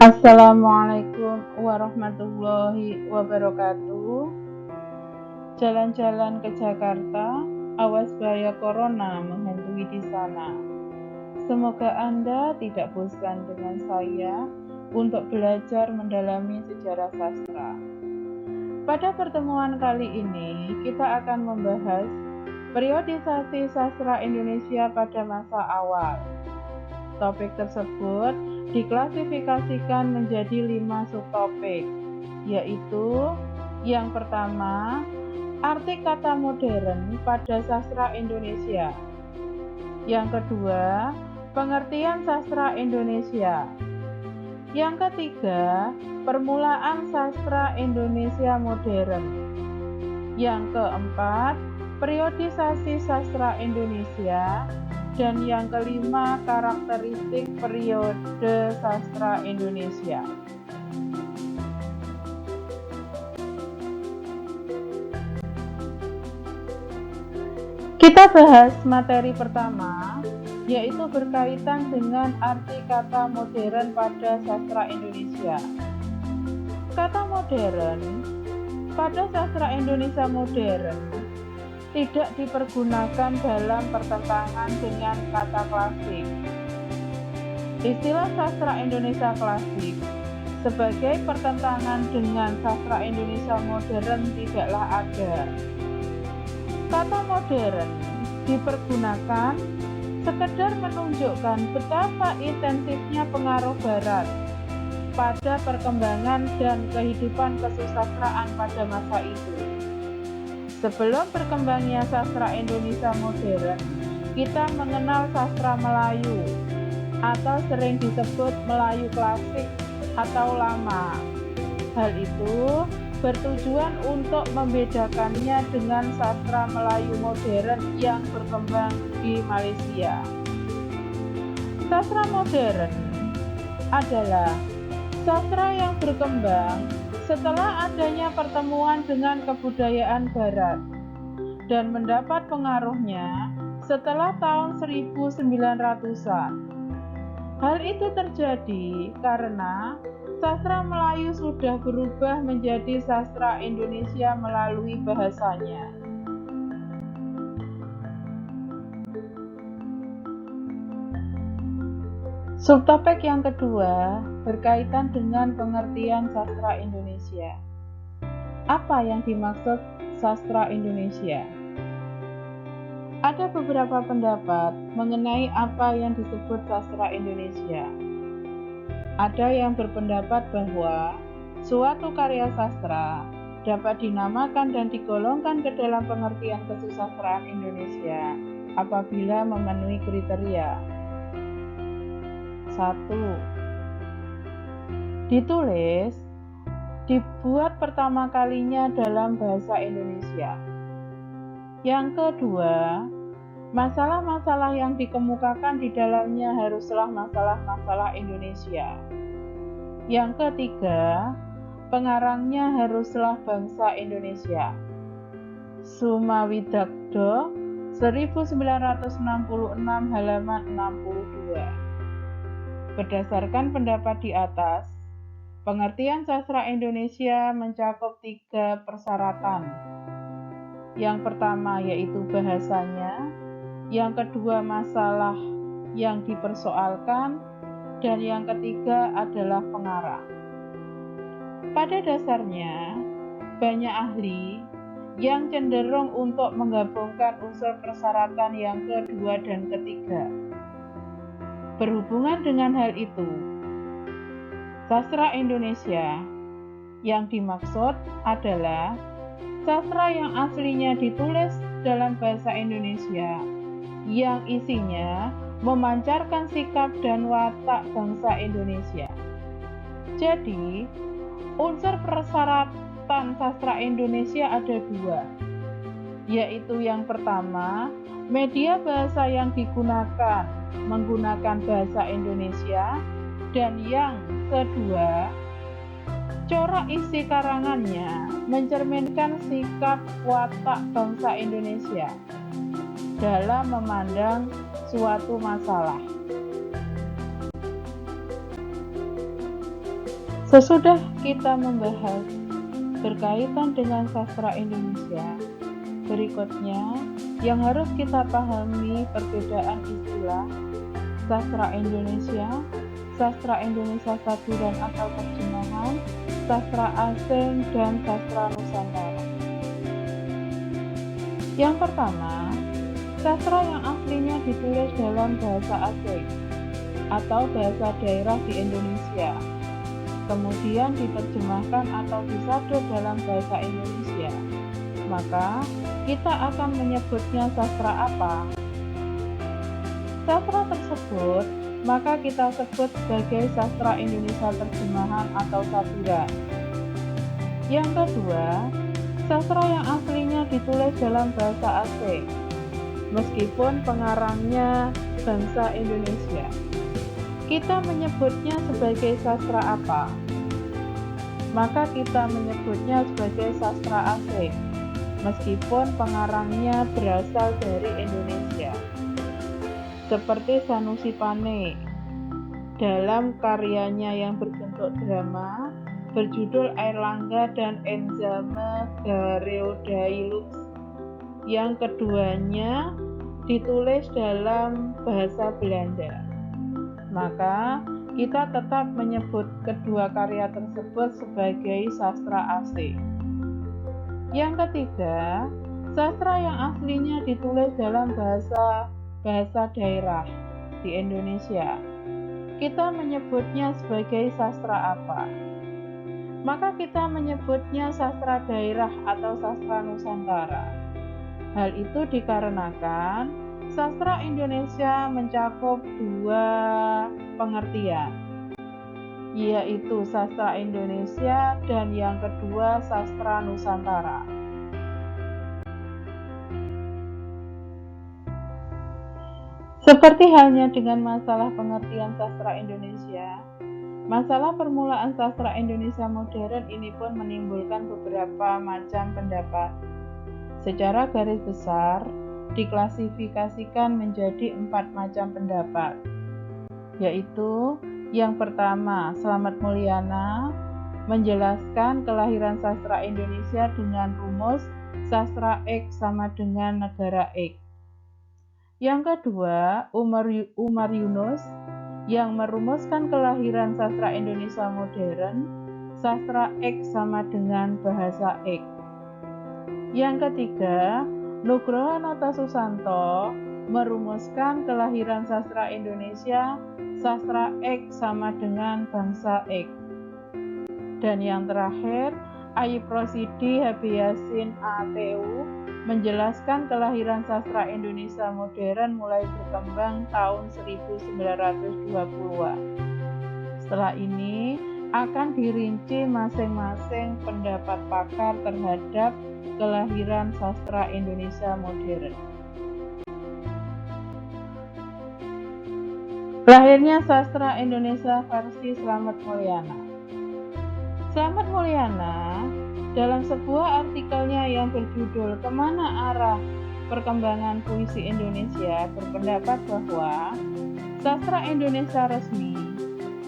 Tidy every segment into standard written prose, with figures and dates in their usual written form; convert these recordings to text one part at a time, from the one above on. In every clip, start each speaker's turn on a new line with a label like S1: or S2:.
S1: Assalamualaikum warahmatullahi wabarakatuh. Jalan-jalan ke Jakarta, awas bahaya corona menghantui di sana. Semoga Anda tidak bosan dengan saya untuk belajar mendalami sejarah sastra. Pada pertemuan kali ini, kita akan membahas periodisasi sastra Indonesia pada masa awal. Topik tersebut diklasifikasikan menjadi 5 subtopik, yaitu yang pertama, arti kata modern pada sastra Indonesia. Yang kedua, pengertian sastra Indonesia. Yang ketiga, permulaan sastra Indonesia modern. Yang keempat, periodisasi sastra Indonesia. Dan yang kelima, karakteristik periode sastra Indonesia. Kita bahas materi pertama, yaitu berkaitan dengan arti kata modern pada sastra Indonesia. Kata modern pada sastra Indonesia modern tidak dipergunakan dalam pertentangan dengan kata klasik. Istilah sastra Indonesia klasik sebagai pertentangan dengan sastra Indonesia modern tidaklah ada. Kata modern dipergunakan sekedar menunjukkan betapa intensifnya pengaruh Barat pada perkembangan dan kehidupan kesusastraan pada masa itu. Sebelum berkembangnya sastra Indonesia modern, kita mengenal sastra Melayu atau sering disebut Melayu klasik atau lama. Hal itu bertujuan untuk membedakannya dengan sastra Melayu modern yang berkembang di Malaysia. Sastra modern adalah sastra yang berkembang setelah adanya pertemuan dengan kebudayaan Barat dan mendapat pengaruhnya setelah tahun 1900-an. Hal itu terjadi karena sastra Melayu sudah berubah menjadi sastra Indonesia melalui bahasanya. Subtopik yang kedua berkaitan dengan pengertian sastra Indonesia. Apa yang dimaksud sastra Indonesia? Ada beberapa pendapat mengenai apa yang disebut sastra Indonesia. Ada yang berpendapat bahwa suatu karya sastra dapat dinamakan dan digolongkan ke dalam pengertian kesusastraan Indonesia apabila memenuhi kriteria. 1. Ditulis, dibuat pertama kalinya dalam bahasa Indonesia. Yang kedua, masalah-masalah yang dikemukakan di dalamnya haruslah masalah-masalah Indonesia. Yang ketiga, pengarangnya haruslah bangsa Indonesia. Sumawidakdo 1966 halaman 62. Berdasarkan pendapat di atas, pengertian sastra Indonesia mencakup 3 persyaratan. Yang pertama yaitu bahasanya, yang kedua masalah yang dipersoalkan, dan yang ketiga adalah pengarang. Pada dasarnya, banyak ahli yang cenderung untuk menggabungkan unsur persyaratan yang kedua dan ketiga. Berhubungan dengan hal itu, sastra Indonesia yang dimaksud adalah sastra yang aslinya ditulis dalam bahasa Indonesia, yang isinya memancarkan sikap dan watak bangsa Indonesia. Jadi, unsur persyaratan sastra Indonesia ada 2, yaitu yang pertama, media bahasa yang digunakan menggunakan bahasa Indonesia, dan yang kedua, corak isi karangannya mencerminkan sikap watak bangsa Indonesia dalam memandang suatu masalah. Sesudah kita membahas berkaitan dengan sastra Indonesia, berikutnya yang harus kita pahami perbedaan istilah sastra Indonesia saduran atau terjemahan, sastra asing, dan sastra Nusantara. Yang pertama, sastra yang aslinya ditulis dalam bahasa asing atau bahasa daerah di Indonesia, kemudian diterjemahkan atau disadu dalam bahasa Indonesia, maka kita akan menyebutnya sastra apa? Sastra tersebut maka kita sebut sebagai sastra Indonesia terjemahan atau saduran. Yang kedua, sastra yang aslinya ditulis dalam bahasa asing, meskipun pengarangnya bangsa Indonesia. Kita menyebutnya sebagai sastra apa? Maka kita menyebutnya sebagai sastra asing, meskipun pengarangnya berasal dari Indonesia. Seperti Sanusi Pane dalam karyanya yang berbentuk drama berjudul Airlangga dan Enzame Garudailux. Yang keduanya ditulis dalam bahasa Belanda. Maka kita tetap menyebut kedua karya tersebut sebagai sastra asing. Yang ketiga, sastra yang aslinya ditulis dalam bahasa daerah di Indonesia. Kita menyebutnya sebagai sastra apa? Maka kita menyebutnya sastra daerah atau sastra Nusantara. Hal itu dikarenakan sastra Indonesia mencakup dua pengertian, yaitu sastra Indonesia dan yang kedua sastra Nusantara. Seperti halnya dengan masalah pengertian sastra Indonesia, masalah permulaan sastra Indonesia modern ini pun menimbulkan beberapa macam pendapat. Secara garis besar, diklasifikasikan menjadi 4 macam pendapat, yaitu yang pertama, Slamet Mulyana menjelaskan kelahiran sastra Indonesia dengan rumus sastra X sama dengan negara X. Yang kedua, Umar Yunus yang merumuskan kelahiran sastra Indonesia modern, sastra X sama dengan bahasa X. Yang ketiga, Nugroho Notasusanto merumuskan kelahiran sastra Indonesia, sastra X sama dengan bangsa X. Dan yang terakhir, Ayub Rosidi Habiyasin ATU menjelaskan kelahiran sastra Indonesia modern mulai berkembang tahun 1920-an. Setelah ini akan dirinci masing-masing pendapat pakar terhadap kelahiran sastra Indonesia modern. Lahirnya sastra Indonesia versi Slamet Mulyana. Slamet Mulyana dalam sebuah artikelnya yang berjudul Kemana Arah Perkembangan Puisi Indonesia berpendapat bahwa sastra Indonesia resmi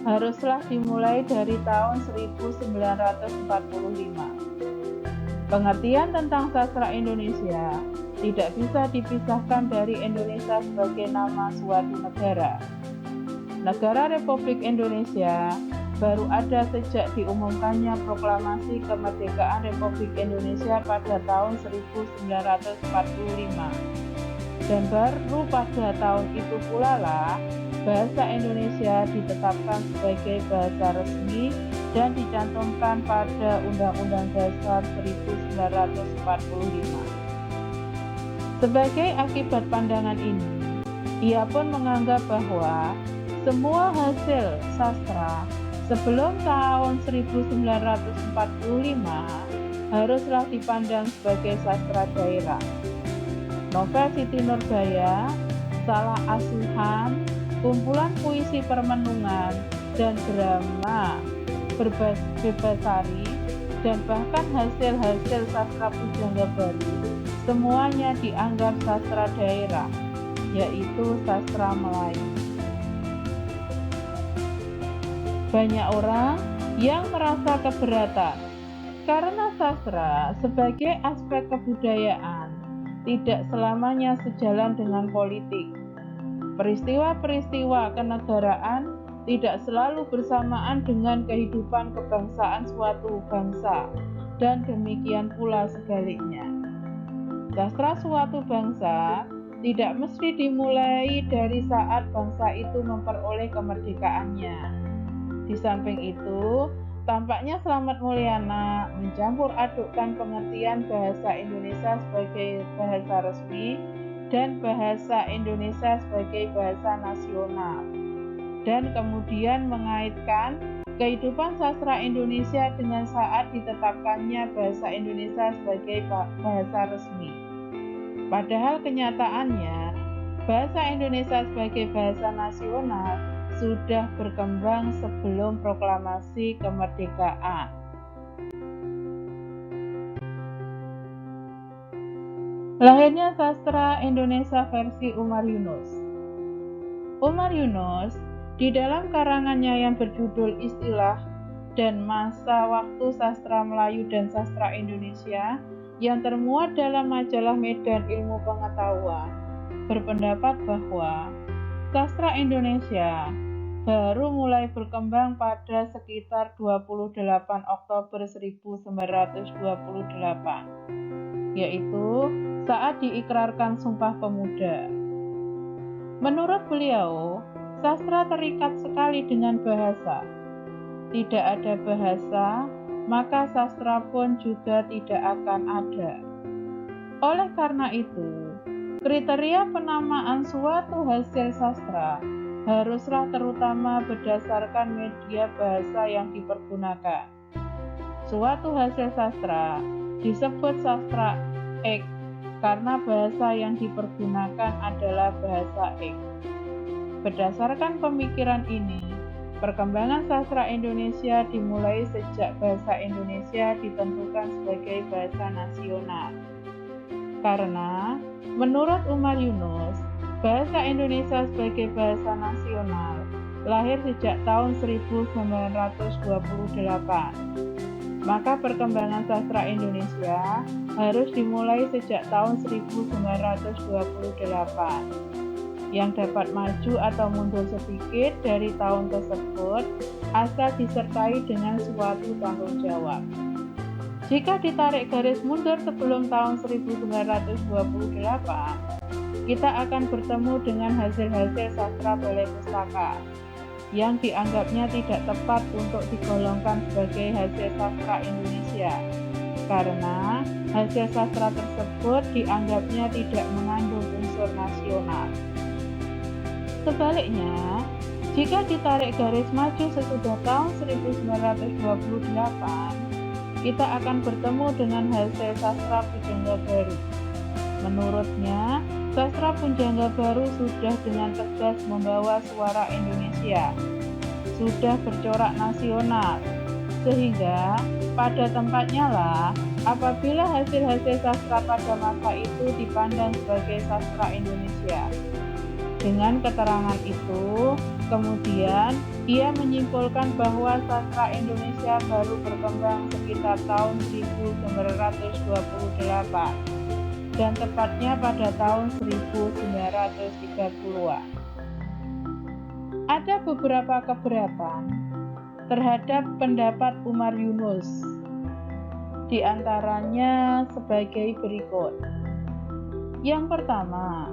S1: haruslah dimulai dari tahun 1945. Pengertian tentang sastra Indonesia tidak bisa dipisahkan dari Indonesia sebagai nama suatu negara. Negara Republik Indonesia baru ada sejak diumumkannya Proklamasi Kemerdekaan Republik Indonesia pada tahun 1945. Dan baru pada tahun itu pula lah bahasa Indonesia ditetapkan sebagai bahasa resmi dan dicantumkan pada Undang-Undang Dasar 1945. Sebagai akibat pandangan ini, ia pun menganggap bahwa semua hasil sastra sebelum tahun 1945 haruslah dipandang sebagai sastra daerah. Novel Siti Nurbaya, Salah Asuhan, kumpulan puisi permenungan dan drama Bebasari, dan bahkan hasil-hasil sastra Pujangga Baru semuanya dianggap sastra daerah, yaitu sastra Melayu. Banyak orang yang merasa keberatan karena sastra sebagai aspek kebudayaan tidak selamanya sejalan dengan politik. Peristiwa-peristiwa kenegaraan tidak selalu bersamaan dengan kehidupan kebangsaan suatu bangsa, dan demikian pula sebaliknya. Sastra suatu bangsa tidak mesti dimulai dari saat bangsa itu memperoleh kemerdekaannya. Di samping itu, tampaknya Slamet Mulyana mencampur adukkan pengertian bahasa Indonesia sebagai bahasa resmi dan bahasa Indonesia sebagai bahasa nasional, dan kemudian mengaitkan kehidupan sastra Indonesia dengan saat ditetapkannya bahasa Indonesia sebagai bahasa resmi. Padahal kenyataannya, bahasa Indonesia sebagai bahasa nasional sudah berkembang sebelum proklamasi kemerdekaan. Lahirnya sastra Indonesia versi Umar Yunus. Umar Yunus di dalam karangannya yang berjudul Istilah dan Masa Waktu Sastra Melayu dan Sastra Indonesia yang termuat dalam majalah Medan Ilmu Pengetahuan berpendapat bahwa sastra Indonesia baru mulai berkembang pada sekitar 28 Oktober 1928, yaitu saat diikrarkan Sumpah Pemuda. Menurut beliau, sastra terikat sekali dengan bahasa. Tidak ada bahasa, maka sastra pun juga tidak akan ada. Oleh karena itu, kriteria penamaan suatu hasil sastra haruslah terutama berdasarkan media bahasa yang dipergunakan. Suatu hasil sastra disebut sastra X karena bahasa yang dipergunakan adalah bahasa X. Berdasarkan pemikiran ini, perkembangan sastra Indonesia dimulai sejak bahasa Indonesia ditentukan sebagai bahasa nasional. Karena menurut Umar Yunus, bahasa Indonesia sebagai bahasa nasional lahir sejak tahun 1928. Maka perkembangan sastra Indonesia harus dimulai sejak tahun 1928. Yang dapat maju atau mundur sedikit dari tahun tersebut asal disertai dengan suatu tanggung jawab. Jika ditarik garis mundur sebelum tahun 1928, kita akan bertemu dengan hasil-hasil sastra balai pustaka yang dianggapnya tidak tepat untuk digolongkan sebagai hasil sastra Indonesia, karena hasil sastra tersebut dianggapnya tidak mengandung unsur nasional. Sebaliknya, jika ditarik garis maju sesudah tahun 1928, kita akan bertemu dengan hasil sastra pujangga baru. Menurutnya, sastra pujangga baru sudah dengan tegas membawa suara Indonesia, sudah bercorak nasional, sehingga pada tempatnya lah apabila hasil-hasil sastra pada masa itu dipandang sebagai sastra Indonesia. Dengan keterangan itu, kemudian ia menyimpulkan bahwa sastra Indonesia baru berkembang sekitar tahun 1928 dan tepatnya pada tahun 1930-an. Ada beberapa keberatan terhadap pendapat Umar Yunus, di antaranya sebagai berikut. Yang pertama,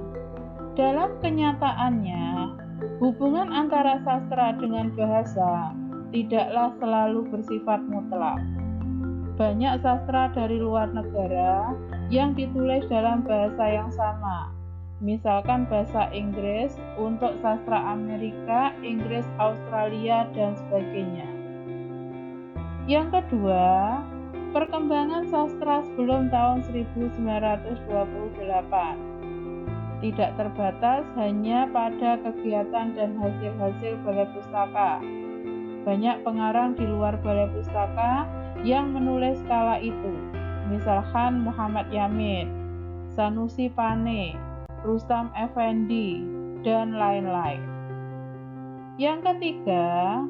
S1: dalam kenyataannya, hubungan antara sastra dengan bahasa tidaklah selalu bersifat mutlak. Banyak sastra dari luar negara yang ditulis dalam bahasa yang sama, misalkan bahasa Inggris untuk sastra Amerika, Inggris, Australia, dan sebagainya. Yang kedua, perkembangan sastra sebelum tahun 1928 tidak terbatas hanya pada kegiatan dan hasil-hasil balai pustaka. Banyak pengarang di luar balai pustaka yang menulis kala itu, misalkan Muhammad Yamin, Sanusi Pane, Rustam Effendi, dan lain-lain. Yang ketiga,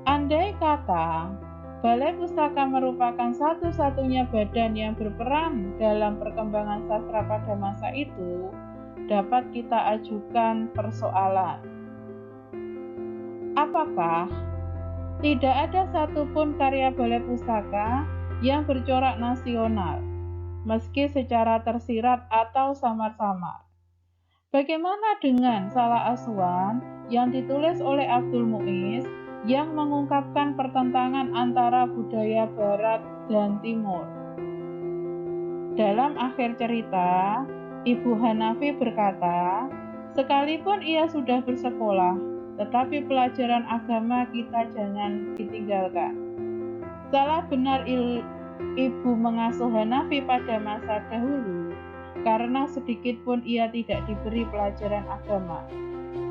S1: Andai kata Balai Pustaka merupakan satu-satunya badan yang berperan dalam perkembangan sastra pada masa itu, dapat kita ajukan persoalan. Apakah tidak ada satupun karya Balai Pustaka yang bercorak nasional, meski secara tersirat atau samar-samar? Bagaimana dengan Salah Aswan yang ditulis oleh Abdul Muiz yang mengungkapkan pertentangan antara budaya Barat dan Timur? Dalam akhir cerita, Ibu Hanafi berkata, sekalipun ia sudah bersekolah, tetapi pelajaran agama kita jangan ditinggalkan. Salah benar ibu mengasuh Hanafi pada masa dahulu, karena sedikitpun ia tidak diberi pelajaran agama.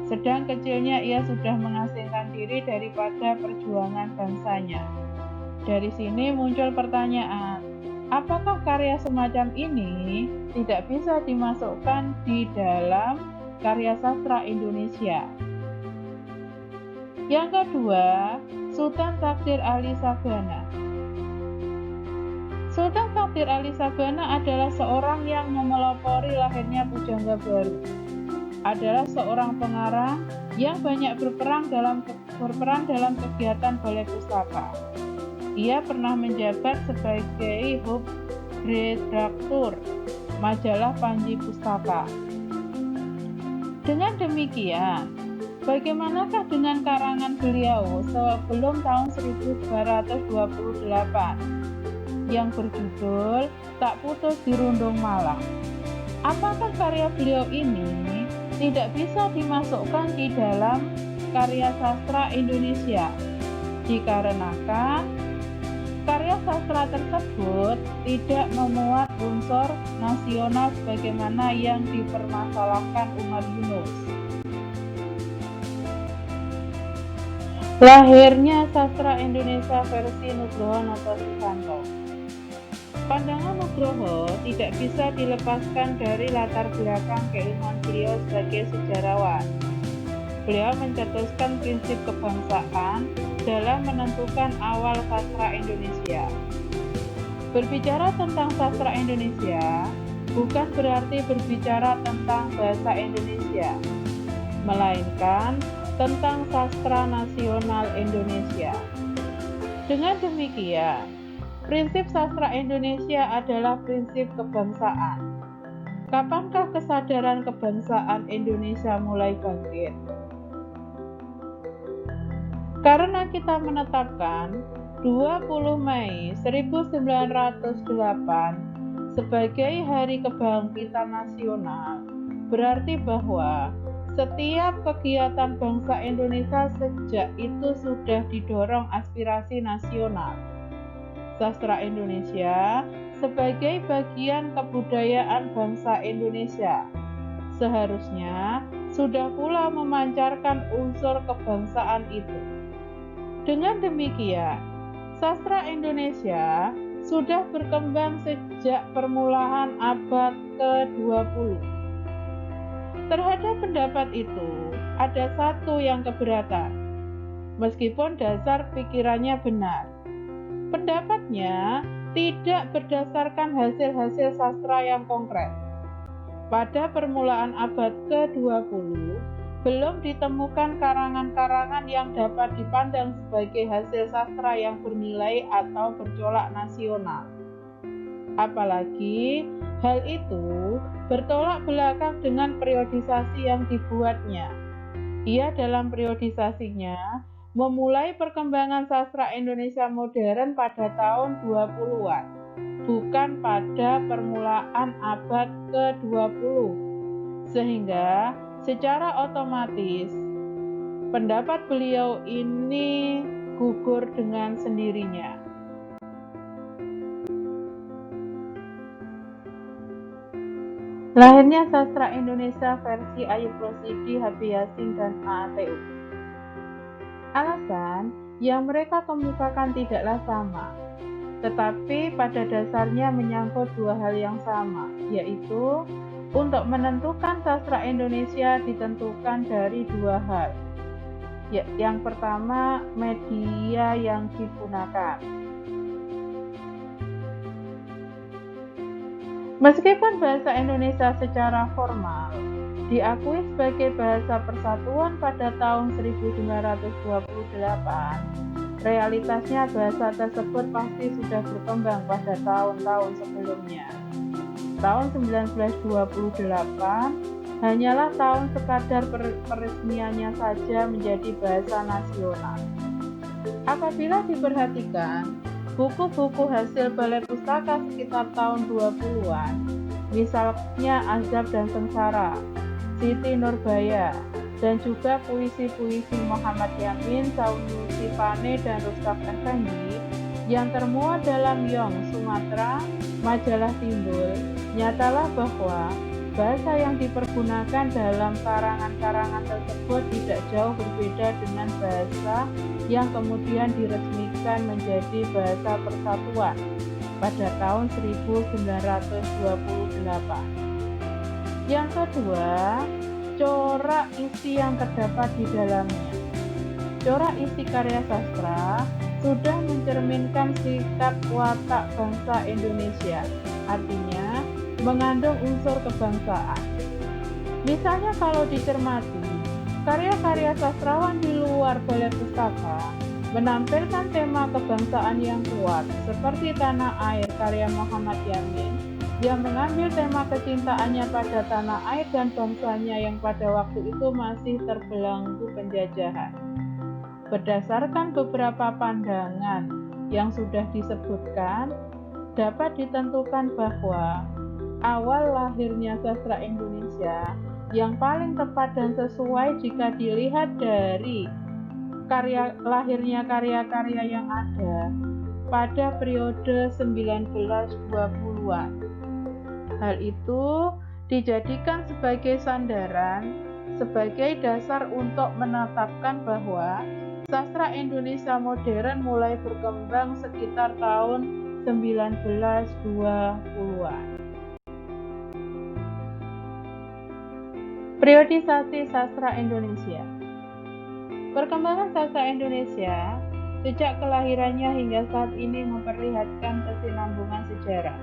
S1: Sedang kecilnya ia sudah mengasingkan diri daripada perjuangan bangsanya. Dari sini muncul pertanyaan, apakah karya semacam ini tidak bisa dimasukkan di dalam karya sastra Indonesia? Yang kedua, Sultan Takdir Ali Sabana. Sultan Takdir Ali Sabana adalah seorang yang memelopori lahirnya Pujangga Baru. Adalah seorang pengarang yang banyak berperan dalam kegiatan Balai Pustaka. Ia pernah menjabat sebagai hub-redaktur majalah Panji Pustaka. Dengan demikian, bagaimanakah dengan karangan beliau sebelum tahun 1228 yang berjudul Tak Putus di Rundung Malang? Apakah karya beliau ini tidak bisa dimasukkan di dalam karya sastra Indonesia? Dikarenakan karya sastra tersebut tidak memuat unsur nasional sebagaimana yang dipermasalahkan Umar Yunus. Lahirnya sastra Indonesia versi Nugroho Noto Susanto. Pandangan Nugroho tidak bisa dilepaskan dari latar belakang keilmuan beliau sebagai sejarawan. Beliau mencetuskan prinsip kebangsaan dalam menentukan awal sastra Indonesia. Berbicara tentang sastra Indonesia bukan berarti berbicara tentang bahasa Indonesia, melainkan tentang sastra nasional Indonesia. Dengan demikian, prinsip sastra Indonesia adalah prinsip kebangsaan. Kapankah kesadaran kebangsaan Indonesia mulai bangkit? Karena kita menetapkan 20 Mei 1908 sebagai Hari Kebangkitan Nasional, berarti bahwa setiap kegiatan bangsa Indonesia sejak itu sudah didorong aspirasi nasional. Sastra Indonesia sebagai bagian kebudayaan bangsa Indonesia seharusnya sudah pula memancarkan unsur kebangsaan itu. Dengan demikian, sastra Indonesia sudah berkembang sejak permulaan abad ke-20. Terhadap pendapat itu, ada satu yang keberatan, meskipun dasar pikirannya benar. Pendapatnya tidak berdasarkan hasil-hasil sastra yang konkret. Pada permulaan abad ke-20, belum ditemukan karangan-karangan yang dapat dipandang sebagai hasil sastra yang bernilai atau bercolak nasional. Apalagi hal itu bertolak belakang dengan periodisasi yang dibuatnya. Ia dalam periodisasinya memulai perkembangan sastra Indonesia modern pada tahun 20-an, bukan pada permulaan abad ke-20. Sehingga secara otomatis pendapat beliau ini gugur dengan sendirinya. Lahirnya sastra Indonesia versi Ayub Rosidi, Habib Yasin, dan AATU. Alasan yang mereka kemukakan tidaklah sama, tetapi pada dasarnya menyangkut dua hal yang sama, yaitu untuk menentukan sastra Indonesia ditentukan dari dua hal. Yang pertama, media yang digunakan. Meskipun bahasa Indonesia secara formal diakui sebagai bahasa persatuan pada tahun 1928, realitasnya bahasa tersebut pasti sudah berkembang pada tahun-tahun sebelumnya. Tahun 1928 hanyalah tahun sekadar peresmiannya saja menjadi bahasa nasional. Apabila diperhatikan, buku-buku hasil balai pustaka sekitar tahun 20-an, misalnya Azab dan Sengsara, Siti Nurbaya, dan juga puisi-puisi Muhammad Yamin, Sanusi Pane, dan Rustak Effendi yang termuat dalam Yong Sumatera, majalah Timbul, nyatalah bahwa bahasa yang dipergunakan dalam karangan-karangan tersebut tidak jauh berbeda dengan bahasa yang kemudian diresmikan menjadi bahasa persatuan pada tahun 1928. Yang kedua, corak isi yang terdapat di dalamnya. Corak isi karya sastra sudah mencerminkan sikap watak bangsa Indonesia, artinya mengandung unsur kebangsaan. Misalnya kalau dicermati, karya-karya sastrawan di luar balai pustaka menampilkan tema kebangsaan yang kuat, seperti Tanah Air karya Muhammad Yamin yang mengambil tema kecintaannya pada tanah air dan bangsanya yang pada waktu itu masih terbelenggu penjajahan. Berdasarkan beberapa pandangan yang sudah disebutkan, dapat ditentukan bahwa awal lahirnya sastra Indonesia yang paling tepat dan sesuai jika dilihat dari lahirnya karya-karya yang ada pada periode 1920-an. Hal itu dijadikan sebagai sandaran, sebagai dasar untuk menetapkan bahwa sastra Indonesia modern mulai berkembang sekitar tahun 1920-an. Periodisasi sastra Indonesia. Perkembangan sastra Indonesia sejak kelahirannya hingga saat ini memperlihatkan kesinambungan sejarah.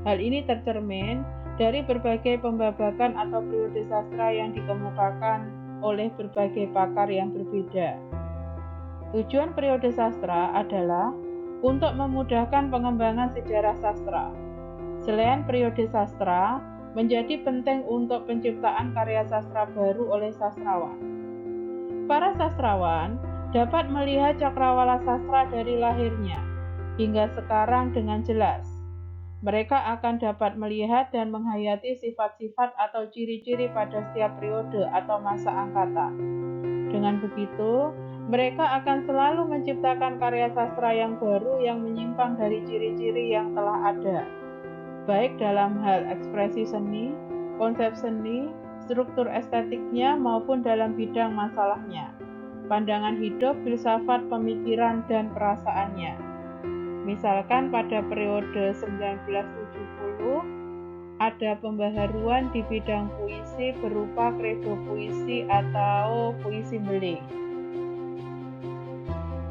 S1: Hal ini tercermin dari berbagai pembabakan atau periode sastra yang dikemukakan oleh berbagai pakar yang berbeda. Tujuan periode sastra adalah untuk memudahkan pengembangan sejarah sastra. Selain periode sastra, menjadi penting untuk penciptaan karya sastra baru oleh sastrawan. Para sastrawan dapat melihat cakrawala sastra dari lahirnya hingga sekarang dengan jelas. Mereka akan dapat melihat dan menghayati sifat-sifat atau ciri-ciri pada setiap periode atau masa angkatan. Dengan begitu, mereka akan selalu menciptakan karya sastra yang baru yang menyimpang dari ciri-ciri yang telah ada, baik dalam hal ekspresi seni, konsep seni, struktur estetiknya maupun dalam bidang masalahnya, pandangan hidup, filsafat, pemikiran, dan perasaannya. Misalkan pada periode 1970 ada pembaharuan di bidang puisi berupa kredo puisi atau puisi beling.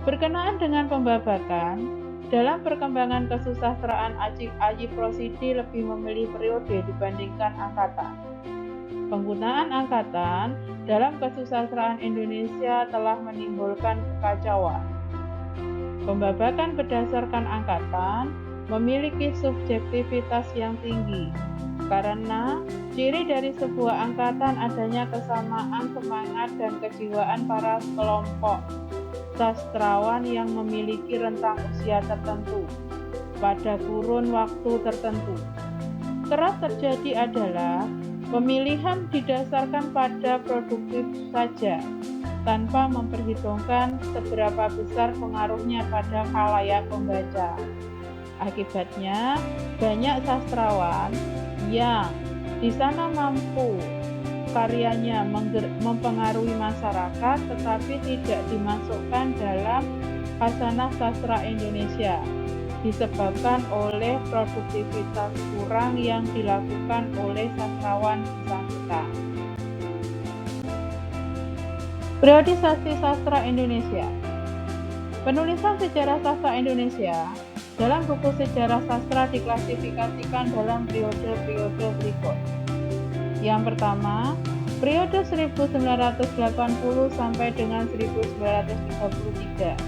S1: Berkenaan dengan pembabakan, dalam perkembangan kesusastraan Aji Prosidi lebih memilih periode dibandingkan angkatan. Penggunaan angkatan dalam kesusastraan Indonesia telah menimbulkan kekacauan. Pembabakan berdasarkan angkatan memiliki subjektivitas yang tinggi, karena ciri dari sebuah angkatan adanya kesamaan semangat dan kejiwaan para kelompok sastrawan yang memiliki rentang usia tertentu pada kurun waktu tertentu. Kerap terjadi adalah pemilihan didasarkan pada produktif saja, tanpa memperhitungkan seberapa besar pengaruhnya pada khalayak pembaca. Akibatnya, banyak sastrawan yang di sana mampu karyanya mempengaruhi masyarakat tetapi tidak dimasukkan dalam khasanah sastra Indonesia, disebabkan oleh produktivitas kurang yang dilakukan oleh sastrawan bersangkutan. Periodisasi sastra Indonesia. Penulisan sejarah sastra Indonesia dalam buku sejarah sastra diklasifikasikan dalam periode-periode berikut. Yang pertama, periode 1980 sampai dengan 1933.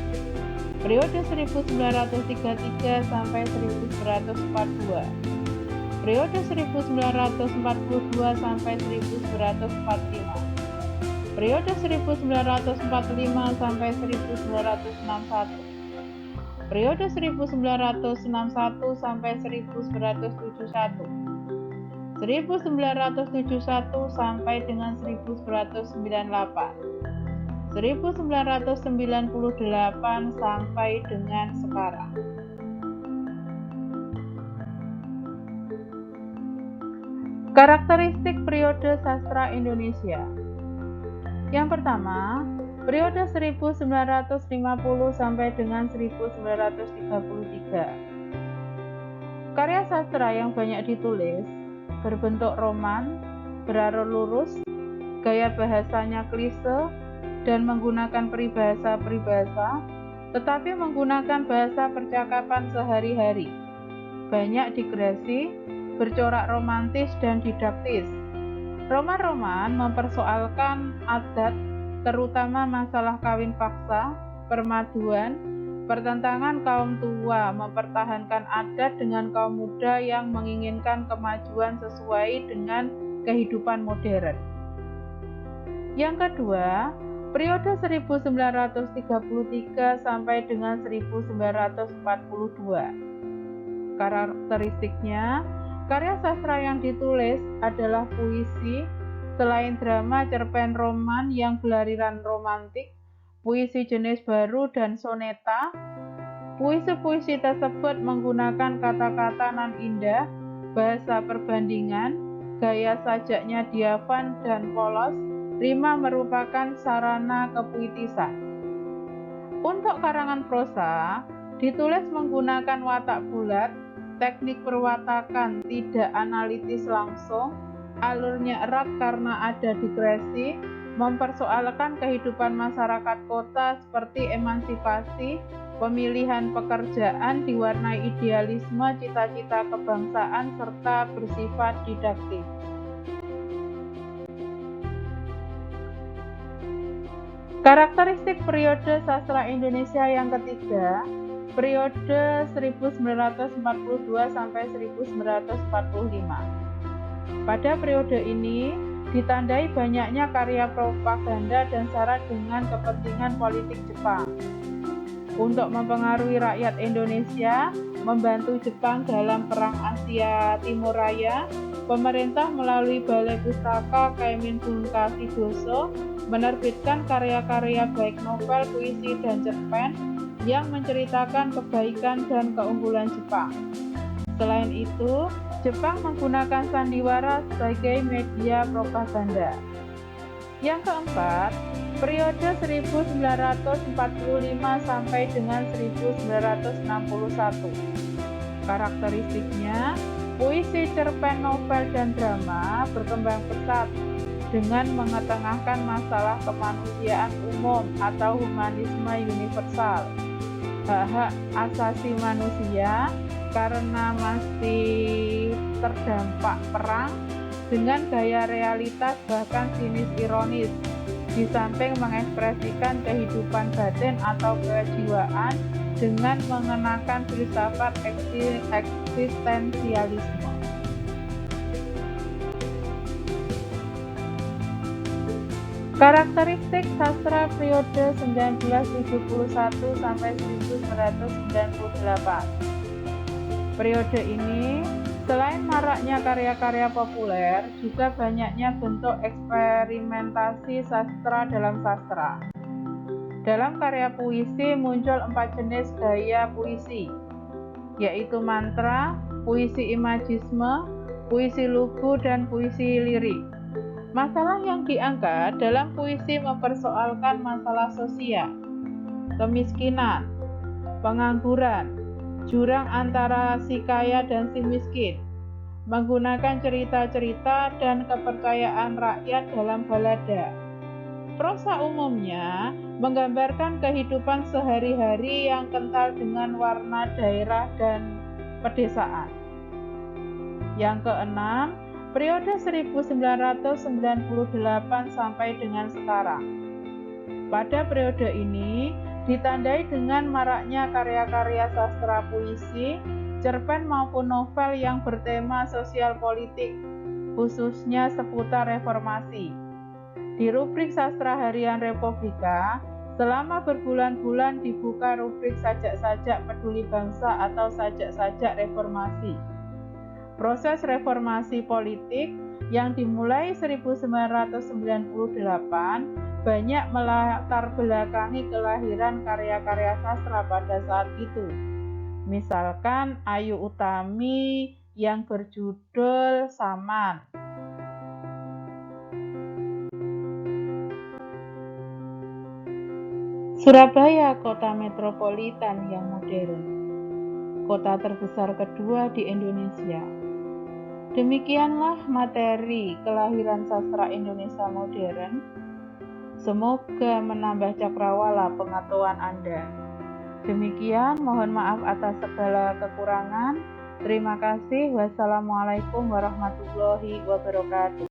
S1: Periode 1933 sampai 1942. Periode 1942 sampai 1945. Periode 1945 sampai 1961. Periode 1961 sampai 1971. 1971 sampai dengan 1998. 1998 sampai dengan sekarang. Karakteristik periode sastra Indonesia. Yang pertama, periode 1950 sampai dengan 1933. Karya sastra yang banyak ditulis berbentuk roman, berarah lurus, gaya bahasanya klise, dan menggunakan peribahasa, tetapi menggunakan bahasa percakapan sehari-hari. Banyak digresi, bercorak romantis dan didaktis. Roman-roman mempersoalkan adat, terutama masalah kawin paksa, permaduan, pertentangan kaum tua mempertahankan adat dengan kaum muda yang menginginkan kemajuan sesuai dengan kehidupan modern. Yang kedua, periode 1933 sampai dengan 1942. Karakteristiknya, karya sastra yang ditulis adalah puisi, selain drama, cerpen, roman yang beraliran romantik, puisi jenis baru dan soneta. Puisi-puisi tersebut menggunakan kata-kata nan indah, bahasa perbandingan, gaya sajaknya diafan dan polos, rima merupakan sarana kepuitisan. Untuk karangan prosa, ditulis menggunakan watak bulat, teknik perwatakan tidak analitis langsung, alurnya erat karena ada digresi, mempersoalkan kehidupan masyarakat kota seperti emansipasi, pemilihan pekerjaan, diwarnai idealisme, cita-cita kebangsaan, serta bersifat didaktif. Karakteristik periode sastra Indonesia yang ketiga, periode 1942 sampai 1945. Pada periode ini ditandai banyaknya karya propaganda dan syarat dengan kepentingan politik Jepang. Untuk mempengaruhi rakyat Indonesia, membantu Jepang dalam Perang Asia Timur Raya, pemerintah melalui Balai Pustaka Kaiminbunka Sidoso menerbitkan karya-karya baik novel, puisi, dan cerpen yang menceritakan kebaikan dan keunggulan Jepang. Selain itu, Jepang menggunakan sandiwara sebagai media propaganda. Yang keempat, periode 1945 sampai dengan 1961. Karakteristiknya, puisi, cerpen, novel, dan drama berkembang pesat dengan mengetengahkan masalah kemanusiaan umum atau humanisme universal, hak-hak asasi manusia karena masih terdampak perang dengan gaya realitas bahkan sinis ironis, di samping mengekspresikan kehidupan batin atau kejiwaan dengan mengenakan filsafat eksistensialisme. Karakteristik sastra periode 1971 sampai 1998. Periode ini, selain maraknya karya-karya populer, juga banyaknya bentuk eksperimentasi sastra dalam sastra. Dalam karya puisi muncul 4 jenis gaya puisi, yaitu mantra, puisi imagisme, puisi lugu, dan puisi lirik. Masalah yang diangkat dalam puisi mempersoalkan masalah sosial, kemiskinan, pengangguran, jurang antara si kaya dan si miskin, menggunakan cerita-cerita dan kepercayaan rakyat dalam balada, prosa umumnya menggambarkan kehidupan sehari-hari yang kental dengan warna daerah dan pedesaan. Yang keenam, periode 1998 sampai dengan sekarang. Pada periode ini ditandai dengan maraknya karya-karya sastra puisi, cerpen maupun novel yang bertema sosial politik, khususnya seputar reformasi. Di rubrik Sastra Harian Republika, selama berbulan-bulan dibuka rubrik sajak-sajak peduli bangsa atau sajak-sajak reformasi. Proses reformasi politik yang dimulai 1998 banyak melatar belakangi kelahiran karya-karya sastra pada saat itu. Misalkan Ayu Utami yang berjudul Saman. Surabaya, kota metropolitan yang modern, kota terbesar kedua di Indonesia. Demikianlah materi kelahiran sastra Indonesia modern. Semoga menambah cakrawala pengetahuan Anda. Demikian, mohon maaf atas segala kekurangan. Terima kasih. Wassalamualaikum warahmatullahi wabarakatuh.